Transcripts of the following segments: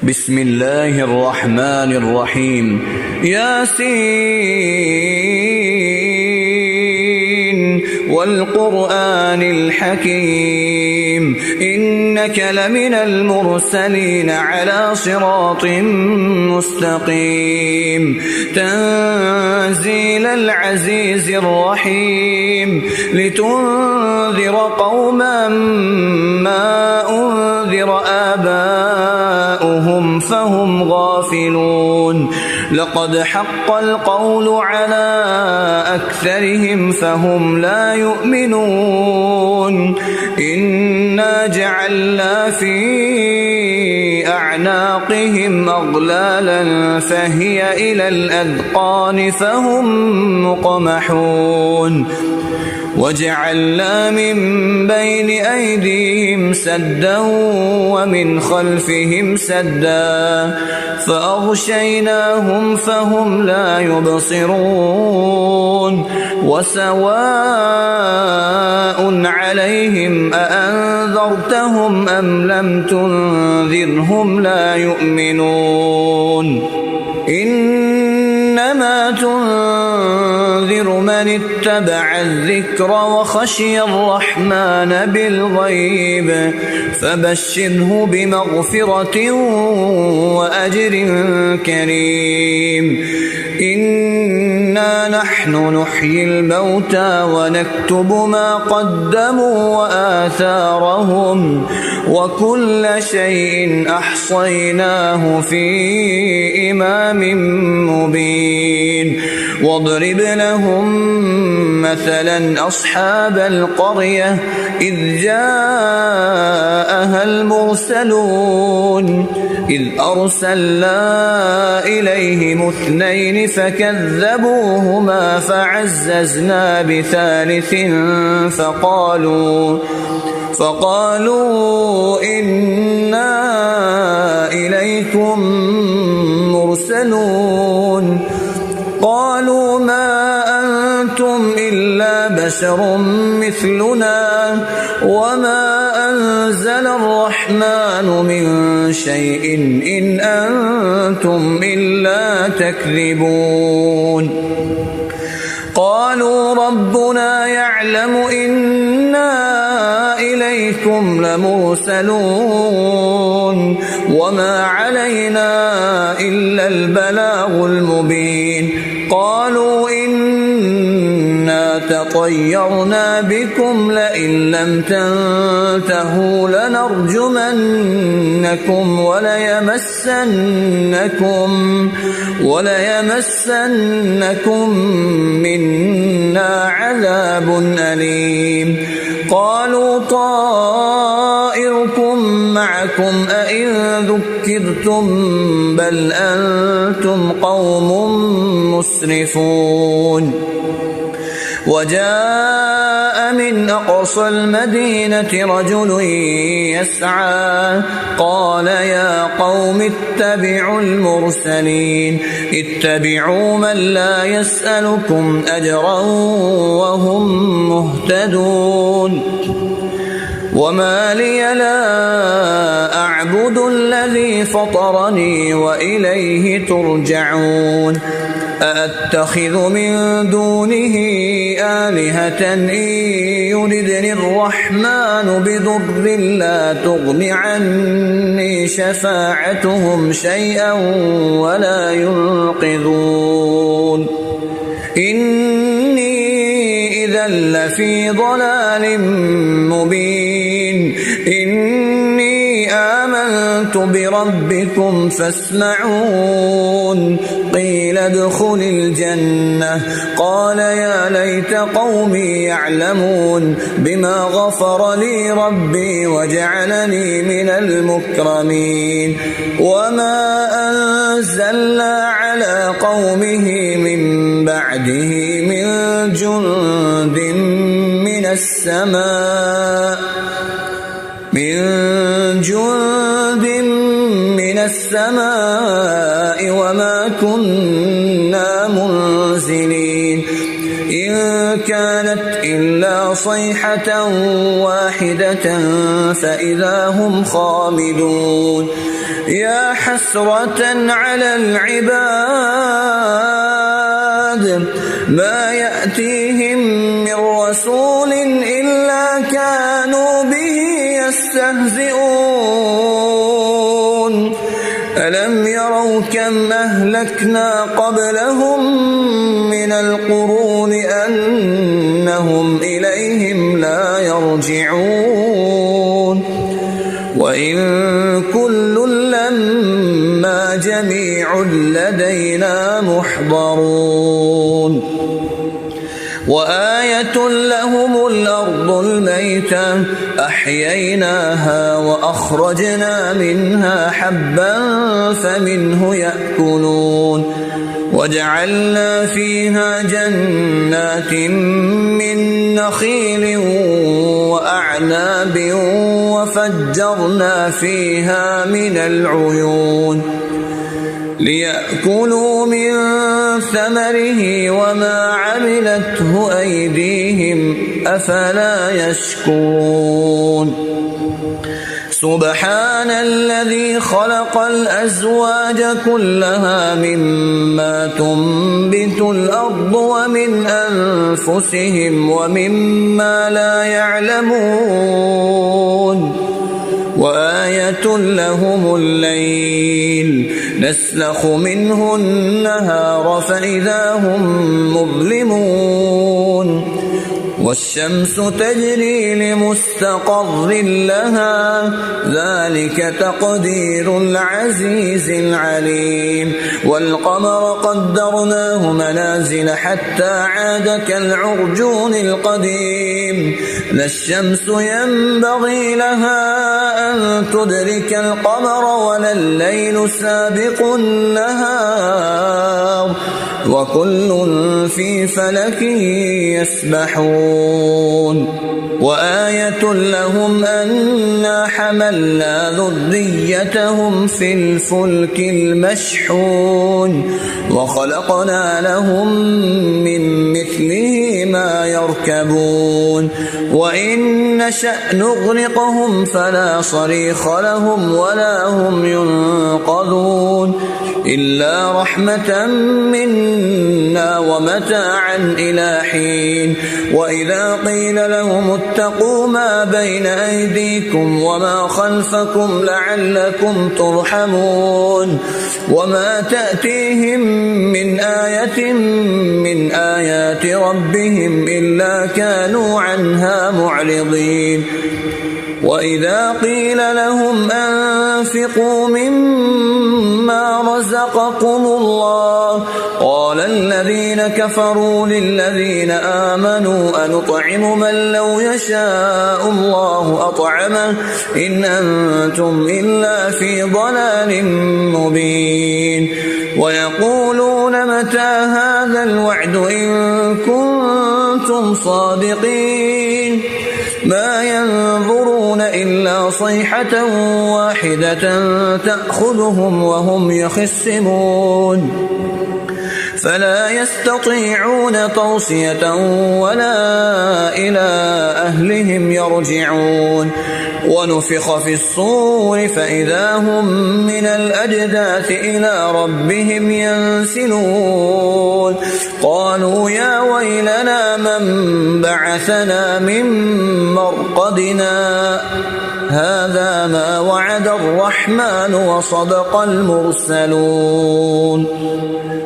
بسم الله الرحمن الرحيم ياسين والقرآن الحكيم إنك لمن المرسلين على صراط مستقيم تنزيل العزيز الرحيم لتنذر قوما ما أنذر آباؤهم فهم غافلون لقد حق القول على أكثرهم فهم لا يؤمنون إنا جعلنا في أعناقهم أغلالا فهي إلى الأذقان فهم مقمحون وجعلنا من بين أيديهم سدا ومن خلفهم سدا فأغشيناهم فهم لا يبصرون وسواء عليهم أأنذرتهم أم لم تنذرهم لا يؤمنون إنما تنذر من اتبع الذكر وخشي الرحمن بالغيب فبشره بمغفرة وأجر كريم إنا نحن نحيي الموتى ونكتب ما قدموا وآثارهم وكل شيء أحصيناه في إمام مبين واضرب لهم مثلا أصحاب القرية إذ جاءها المرسلون إذ أرسلنا إليهم اثنين فكذبوهما فعززنا بثالث فقالوا إنا إليكم مرسلون قالوا ما أنتم إلا بشر مثلنا وما أنزل الرحمن من شيء إن أنتم إلا تكذبون قالوا ربنا يعلم إنا إليكم لمرسلون وما علينا إلا البلاغ المبين قالوا إنا تطيرنا بكم لئن لم تنتهوا لنرجمنكم وليمسنكم منا عذاب أليم قالوا طائركم معكم أئن ذكرتم بل أنتم قوم مسرفون وجاء من أقصى المدينة رجل يسعى قال يا قوم اتبعوا المرسلين اتبعوا من لا يسألكم أجرا وهم مهتدون وما لي لا أعبد الذي فطرني وإليه ترجعون أأتخذ من دونه آلهة إن يردني الرحمن بضر لا تغن عني شفاعتهم شيئا ولا ينقذون إني إذا لفي ضلال مبين إني آمنت بربكم فاسمعون قيل ادخل الجنة قال يا ليت قومي يعلمون بما غفر لي ربي وجعلني من المكرمين وما أنزلنا على قومه من بعده من جند من السماء وما كنا منزلين إن كانت إلا صيحة واحدة فإذا هم خامدون يا حسرة على العباد ما يأتيهم من رسول إلا كانوا به يستهزئون ألم يروا كم أهلكنا قبلهم من القرون أنهم إليهم لا يرجعون وإن كل لما جميع لدينا محضرون وآية لهم الأرض الميتة أحييناها وأخرجنا منها حبا فمنه يأكلون وجعلنا فيها جنات من نخيل وأعناب وفجرنا فيها من العيون ليأكلوا من ثمره وما عملته أيديهم أفلا يشكرون سبحان الذي خلق الأزواج كلها مما تنبت الأرض ومن أنفسهم ومما لا يعلمون وآية لهم الليل نسلخ منه النهار فإذا هم مظلمون والشمس تجري لمستقر لها ذلك تقدير العزيز العليم والقمر قدرناه منازل حتى عاد كالعرجون القديم لا الشمس ينبغي لها أن تدرك القمر ولا الليل سابق النهار وكل في فلك يسبحون وآية لهم أنا حملنا ذريتهم في الفلك المشحون وخلقنا لهم من مثله ما يركبون وإن نشأ نغرقهم فلا صريخ لهم ولا هم ينقذون إلا رحمة منا ومتاعا إلى حين وإذا قيل لهم اتقوا ما بين أيديكم وما خلفكم لعلكم ترحمون وما تأتيهم من آية من آيات ربهم إلا كانوا عنها معرضين وإذا قيل لهم أنفقوا مما رزقكم الله قال الذين كفروا للذين آمنوا أنطعم من لو يشاء الله أطعمه إن أنتم إلا في ضلال مبين ويقولون متى هذا الوعد إن كنتم صادقين ما ينظرون إلا صيحة واحدة تأخذهم وهم يخصمون فلا يستطيعون توصية ولا إلى أهلهم يرجعون ونفخ في الصور فإذا هم من الأجداث إلى ربهم ينسلون قالوا يا ويلنا من بعثنا من مرقدنا هذا ما وعد الرحمن وصدق المرسلون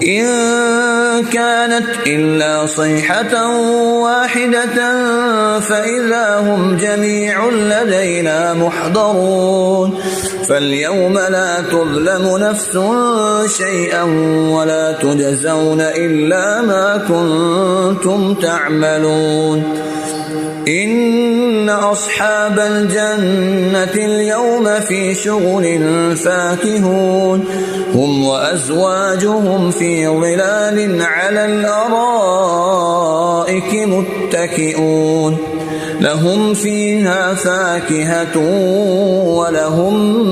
إن كانت إلا صيحة واحدة فإذا هم جميع لدينا محضرون فاليوم لا تظلم نفس شيئا ولا تجزون إلا ما كنتم تعملون إن أصحاب الجنة اليوم في شغل فاكهون هم وأزواجهم في ظلال على الأرائك متكئون لهم فيها فاكهة ولهم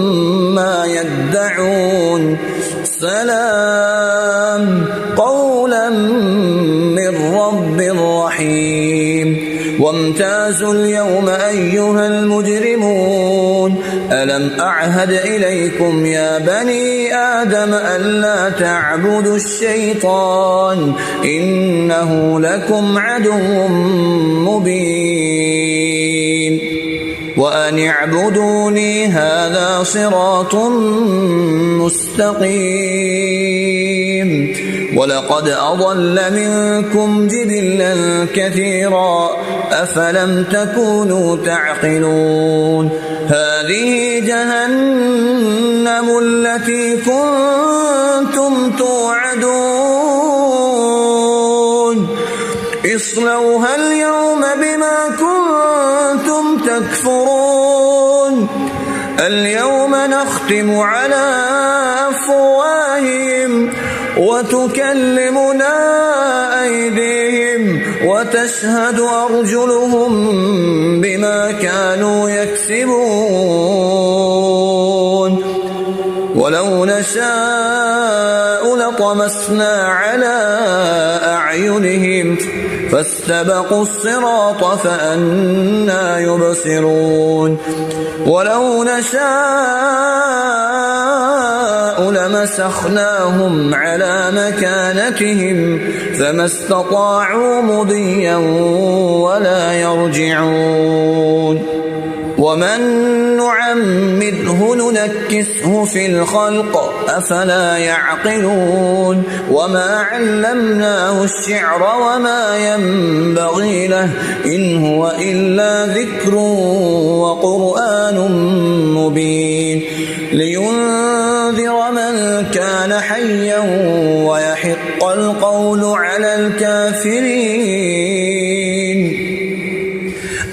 ما يدعون سلام قولا من رب رحيم وامتازوا اليوم أيها المجرمون ألم أعهد إليكم يا بني آدم ألا تعبدوا الشيطان إنه لكم عدو مبين وأن اعبدوني هذا صراط مستقيم ولقد أضل منكم جبلا كثيرا أفلم تكونوا تعقلون هذه جهنم التي كنتم توعدون اصلوها اليوم بما كنتم تكفرون اليوم نختم على أفواههم وتكلمنا أيديهم وتشهد أرجلهم بما كانوا يكسبون ولو نشاء لطمسنا على أعينهم فاستبقوا الصراط فأنى يبصرون ولو نشاء لمسخناهم على مكانتهم فما استطاعوا مضيا ولا يرجعون ومن نعمره ننكسه في الخلق أفلا يعقلون وما علمناه الشعر وما ينبغي له إن هو إلا ذكر وقرآن مبين لينذر من كان حيا ويحق القول على الكافرين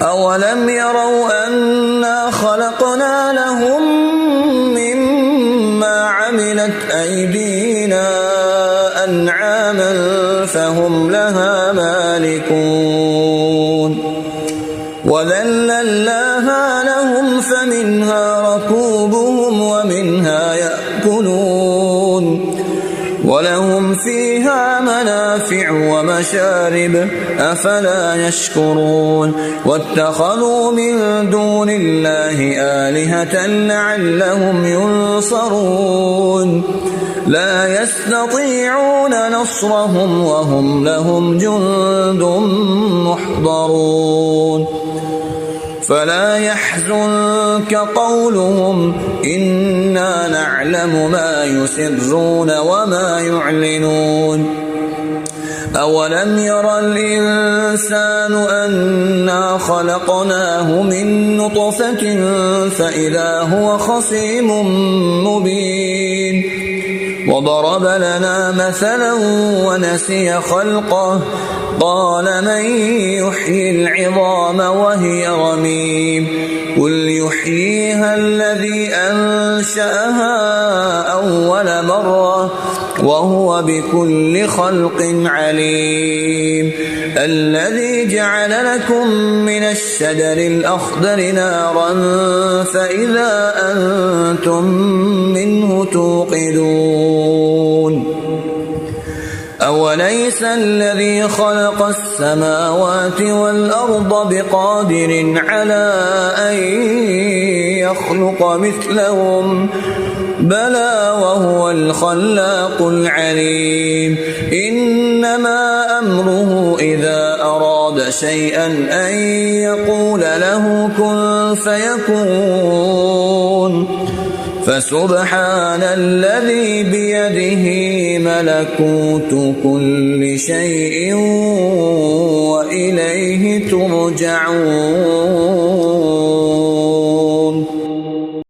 أولم يروا أنا خلقنا لهم مما عملت أيدينا أنعاما فهم لها مالكون وذللناها لهم فمنها ركوبهم ومنها يأكلون ولهم فيها منافع ومشارب أفلا يشكرون واتخذوا من دون الله آلهة لعلهم ينصرون لا يستطيعون نصرهم وهم لهم جند محضرون فلا يحزنك قولهم إنا نعلم ما يسرون وما يعلنون أولم ير الإنسان أنا خلقناه من نطفة فإذا هو خصيم مبين وضرب لنا مثلا ونسي خلقه قال من يحيي العظام وهي رميم قل يحييها الذي أنشأها أول مرة وهو بكل خلق عليم الذي جعل لكم من الشجر الأخضر نارا فإذا أنتم منه توقدون أوليس الذي خلق السماوات والأرض بقادر على أن يخلق مثلهم بلى وهو الخلاق العليم إنما أمره إذا أراد شيئا أن يقول له كن فيكون فسبحان الذي بيده ملكوت كل شيء وإليه ترجعون